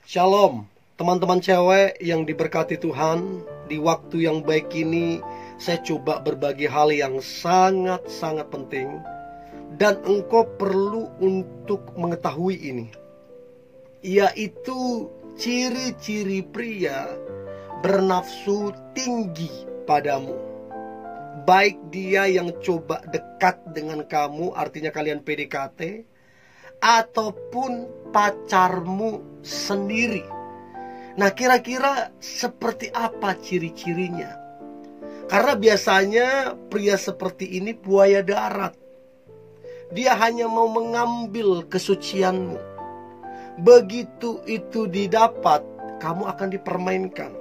Shalom, teman-teman cewek yang diberkati Tuhan. Di waktu yang baik ini, saya coba berbagi hal yang sangat-sangat penting, dan engkau perlu untuk mengetahui ini, yaitu ciri-ciri pria bernafsu tinggi padamu. Baik dia yang coba dekat dengan kamu, artinya kalian PDKT, ataupun pacarmu sendiri. Nah, kira-kira seperti apa ciri-cirinya? Karena biasanya pria seperti ini buaya darat. Dia hanya mau mengambil kesucianmu. Begitu itu didapat, kamu akan dipermainkan.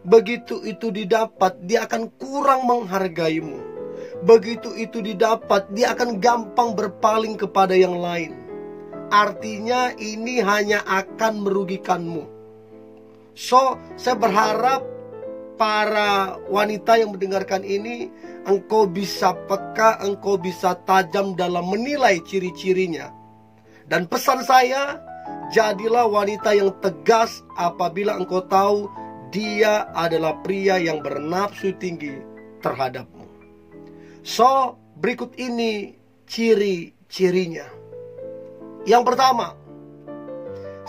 Begitu itu didapat, dia akan kurang menghargaimu. Begitu itu didapat, dia akan gampang berpaling kepada yang lain. Artinya ini hanya akan merugikanmu. So, saya berharap para wanita yang mendengarkan ini, engkau bisa peka, engkau bisa tajam dalam menilai ciri-cirinya. Dan pesan saya, jadilah wanita yang tegas apabila engkau tahu dia adalah pria yang bernafsu tinggi terhadapmu. So, berikut ini ciri-cirinya. Yang pertama,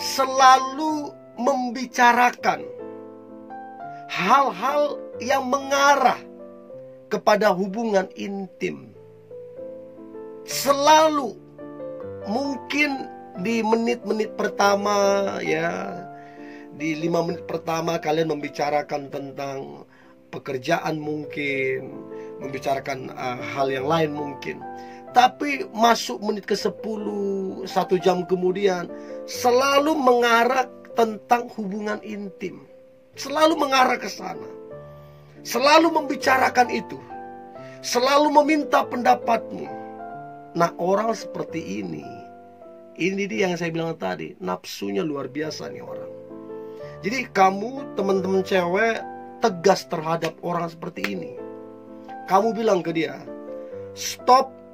selalu membicarakan hal-hal yang mengarah kepada hubungan intim. Selalu, mungkin di menit-menit pertama, ya, di 5 menit pertama kalian membicarakan tentang pekerjaan mungkin, membicarakan hal yang lain mungkin. Tapi masuk menit ke-10, 1 jam kemudian, selalu mengarah tentang hubungan intim. Selalu mengarah ke sana. Selalu membicarakan itu. Selalu meminta pendapatmu. Nah, orang seperti ini dia yang saya bilang tadi, nafsunya luar biasa nih orang. Jadi kamu, teman-teman cewek, tegas terhadap orang seperti ini. Kamu bilang ke dia, stop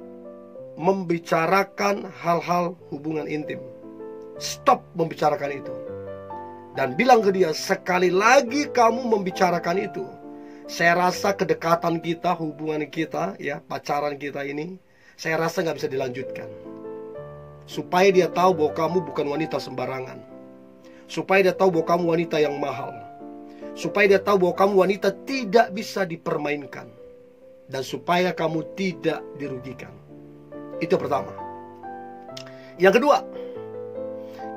membicarakan hal-hal hubungan intim. Stop membicarakan itu. Dan bilang ke dia, sekali lagi kamu membicarakan itu, saya rasa kedekatan kita, hubungan kita, ya, pacaran kita ini, saya rasa gak bisa dilanjutkan. Supaya dia tahu bahwa kamu bukan wanita sembarangan. Supaya dia tahu bahwa kamu wanita yang mahal. Supaya dia tahu bahwa kamu wanita tidak bisa dipermainkan. Dan supaya kamu tidak dirugikan. Itu pertama. Yang kedua,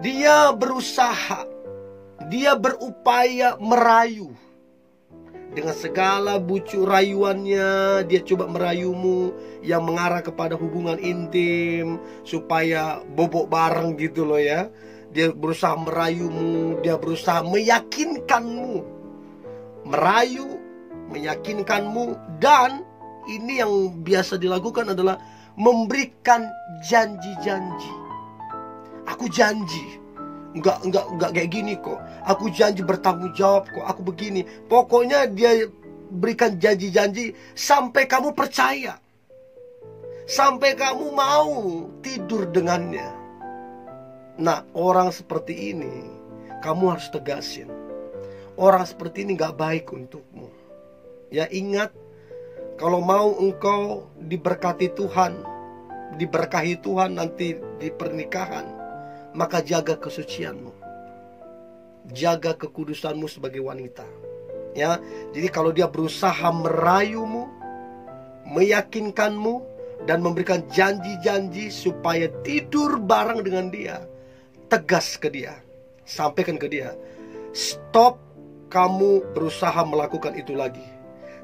dia berusaha, dia berupaya merayu. Dengan segala bujuk rayuannya, dia coba merayumu yang mengarah kepada hubungan intim, supaya bobok bareng gitu loh ya. Dia berusaha merayumu, dia berusaha meyakinkanmu. Merayu, meyakinkanmu, dan ini yang biasa dilakukan adalah memberikan janji-janji. Aku janji, enggak kayak gini kok. Aku janji bertanggung jawab kok. Aku begini. Pokoknya dia berikan janji-janji sampai kamu percaya, sampai kamu mau tidur dengannya. Nah, orang seperti ini kamu harus tegasin. Orang seperti ini gak baik untukmu. Ya, ingat, kalau mau engkau diberkati Tuhan, diberkahi Tuhan nanti di pernikahan, maka jaga kesucianmu. Jaga kekudusanmu sebagai wanita. Ya, jadi kalau dia berusaha merayumu, meyakinkanmu, dan memberikan janji-janji supaya tidur bareng dengan dia, tegas ke dia. Sampaikan ke dia, stop kamu berusaha melakukan itu lagi.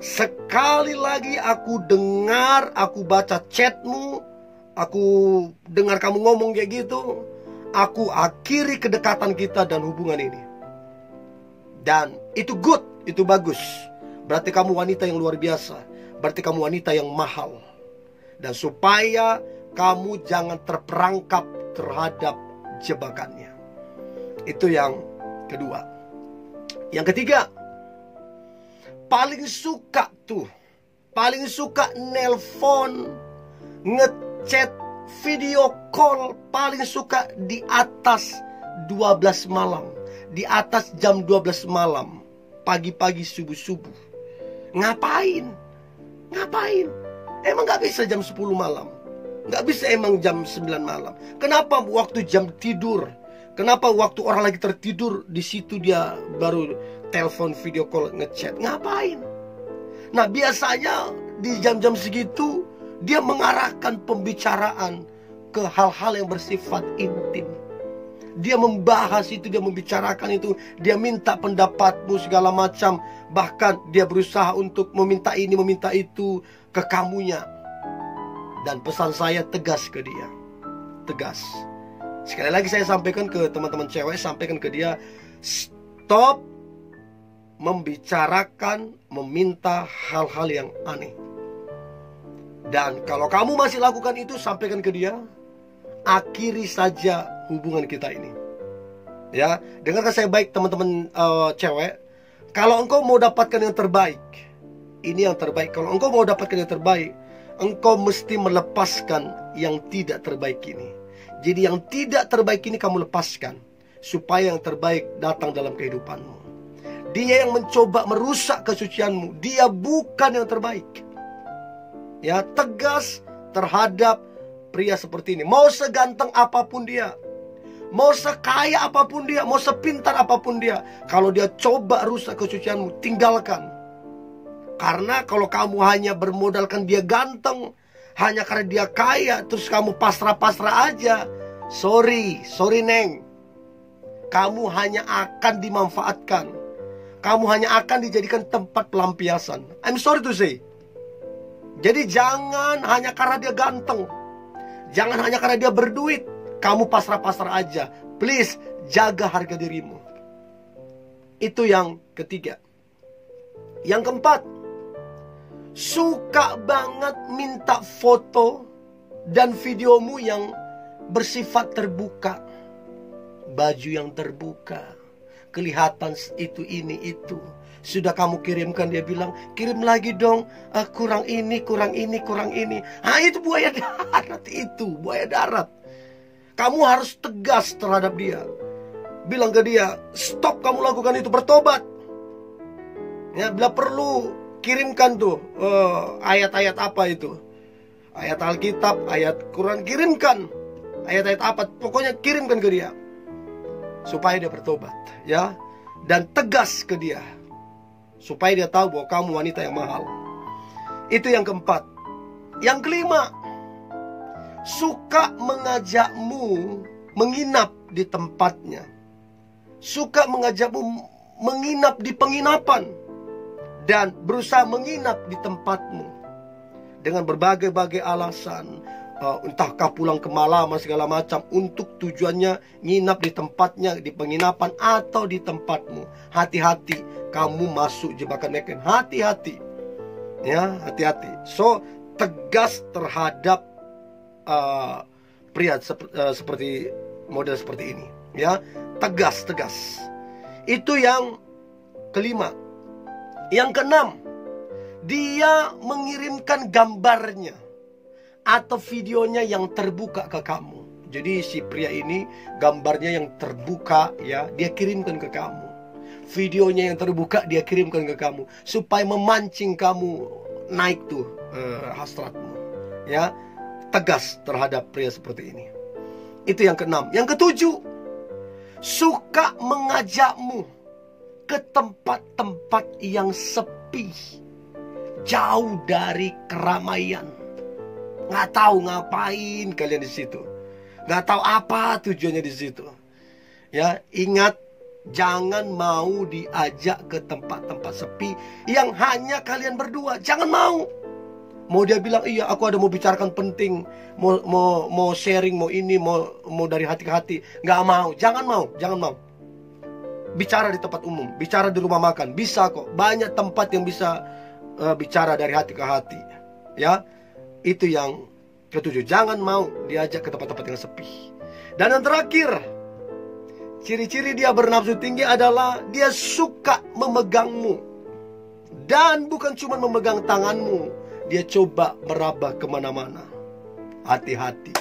Sekali lagi aku dengar, aku baca chatmu, aku dengar kamu ngomong kayak gitu, aku akhiri kedekatan kita dan hubungan ini. Dan itu good, itu bagus. Berarti kamu wanita yang luar biasa. Berarti kamu wanita yang mahal. Dan supaya kamu jangan terperangkap terhadap jebakannya. Itu yang kedua. Yang ketiga, paling suka nelpon, ngechat, video call, paling suka di atas 12 malam. di atas jam 12 malam, pagi-pagi subuh-subuh. Ngapain? Emang gak bisa jam 10 malam? Gak bisa emang jam 9 malam? Kenapa waktu jam tidur? Kenapa waktu orang lagi tertidur, di situ dia baru telepon, video call, ngechat? Ngapain? Nah, biasanya di jam-jam segitu dia mengarahkan pembicaraan ke hal-hal yang bersifat intim. Dia membahas itu, dia membicarakan itu, dia minta pendapatmu segala macam. Bahkan dia berusaha untuk meminta ini, meminta itu ke kamunya. Dan pesan saya tegas ke dia. Tegas. Sekali lagi saya sampaikan ke teman-teman cewek, sampaikan ke dia, stop membicarakan, meminta hal-hal yang aneh. Dan kalau kamu masih lakukan itu, sampaikan ke dia, akhiri saja hubungan kita ini. Ya, dengarkan saya baik teman-teman cewek. Kalau engkau mau dapatkan yang terbaik, ini yang terbaik. Kalau engkau mau dapatkan yang terbaik, engkau mesti melepaskan yang tidak terbaik ini. Jadi yang tidak terbaik ini kamu lepaskan, supaya yang terbaik datang dalam kehidupanmu. Dia yang mencoba merusak kesucianmu, dia bukan yang terbaik. Ya, tegas terhadap pria seperti ini. Mau seganteng apapun dia, mau sekaya apapun dia, mau sepintar apapun dia, kalau dia coba rusak kesucianmu, tinggalkan. Karena kalau kamu hanya bermodalkan dia ganteng, hanya karena dia kaya, terus kamu pasrah-pasrah aja, sorry neng, kamu hanya akan dimanfaatkan. Kamu hanya akan dijadikan tempat pelampiasan. I'm sorry to say. Jadi jangan hanya karena dia ganteng, jangan hanya karena dia berduit, kamu pasrah-pasrah aja. Please, jaga harga dirimu. Itu yang ketiga. Yang keempat, suka banget minta foto dan videomu yang bersifat terbuka. Baju yang terbuka, kelihatan itu, ini, itu. Sudah kamu kirimkan, dia bilang, kirim lagi dong, kurang ini. Itu buaya darat, itu buaya darat. Kamu harus tegas terhadap dia. Bilang ke dia, stop kamu lakukan itu, bertobat. Ya, bila perlu kirimkan tuh ayat-ayat apa itu, ayat Alkitab, ayat Quran, kirimkan. Ayat-ayat apa, pokoknya kirimkan ke dia, supaya dia bertobat, ya. Dan tegas ke dia, supaya dia tahu bahwa kamu wanita yang mahal. Itu yang keempat. Yang kelima, suka mengajakmu menginap di tempatnya. Suka mengajakmu menginap di penginapan, dan berusaha menginap di tempatmu dengan berbagai-bagai alasan. Entahkah pulang kemalaman segala macam, untuk tujuannya nginap di tempatnya, di penginapan atau di tempatmu. Hati-hati, kamu masuk jebakan mereka. Hati-hati, ya, hati-hati. So, tegas terhadap pria seperti model seperti ini, ya, tegas. Itu yang kelima. Yang keenam, dia mengirimkan gambarnya atau videonya yang terbuka ke kamu. Jadi si pria ini gambarnya yang terbuka, ya, dia kirimkan ke kamu. Videonya yang terbuka dia kirimkan ke kamu, supaya memancing kamu naik tuh hasratmu, ya. Tegas terhadap pria seperti ini. Itu yang keenam. Yang ketujuh, suka mengajakmu ke tempat-tempat yang sepi, jauh dari keramaian. Nggak tahu ngapain kalian di situ, nggak tahu apa tujuannya di situ. Ya, ingat, jangan mau diajak ke tempat-tempat sepi yang hanya kalian berdua. Jangan mau. Mau dia bilang, iya aku ada mau bicarakan penting, mau sharing, mau ini, mau dari hati ke hati. Nggak mau, jangan mau. Bicara di tempat umum, bicara di rumah makan, bisa kok. Banyak tempat yang bisa bicara dari hati ke hati, ya. Itu yang ketujuh. Jangan mau diajak ke tempat-tempat yang sepi. Dan yang terakhir, ciri-ciri dia bernafsu tinggi adalah dia suka memegangmu. Dan bukan cuma memegang tanganmu, dia coba meraba kemana-mana. Hati-hati.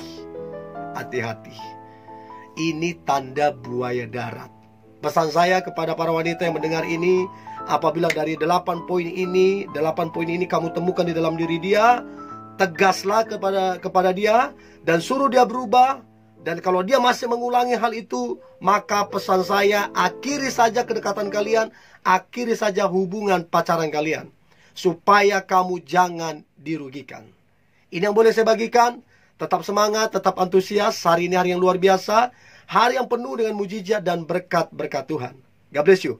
Ini tanda buaya darat. Pesan saya kepada para wanita yang mendengar ini, apabila dari 8 poin ini kamu temukan di dalam diri dia, tegaslah kepada dia dan suruh dia berubah. Dan kalau dia masih mengulangi hal itu, maka pesan saya, akhiri saja kedekatan kalian, akhiri saja hubungan pacaran kalian, supaya kamu jangan dirugikan. Ini yang boleh saya bagikan. Tetap semangat, tetap antusias. Hari ini hari yang luar biasa, hari yang penuh dengan mujizat dan berkat-berkat Tuhan. God bless you.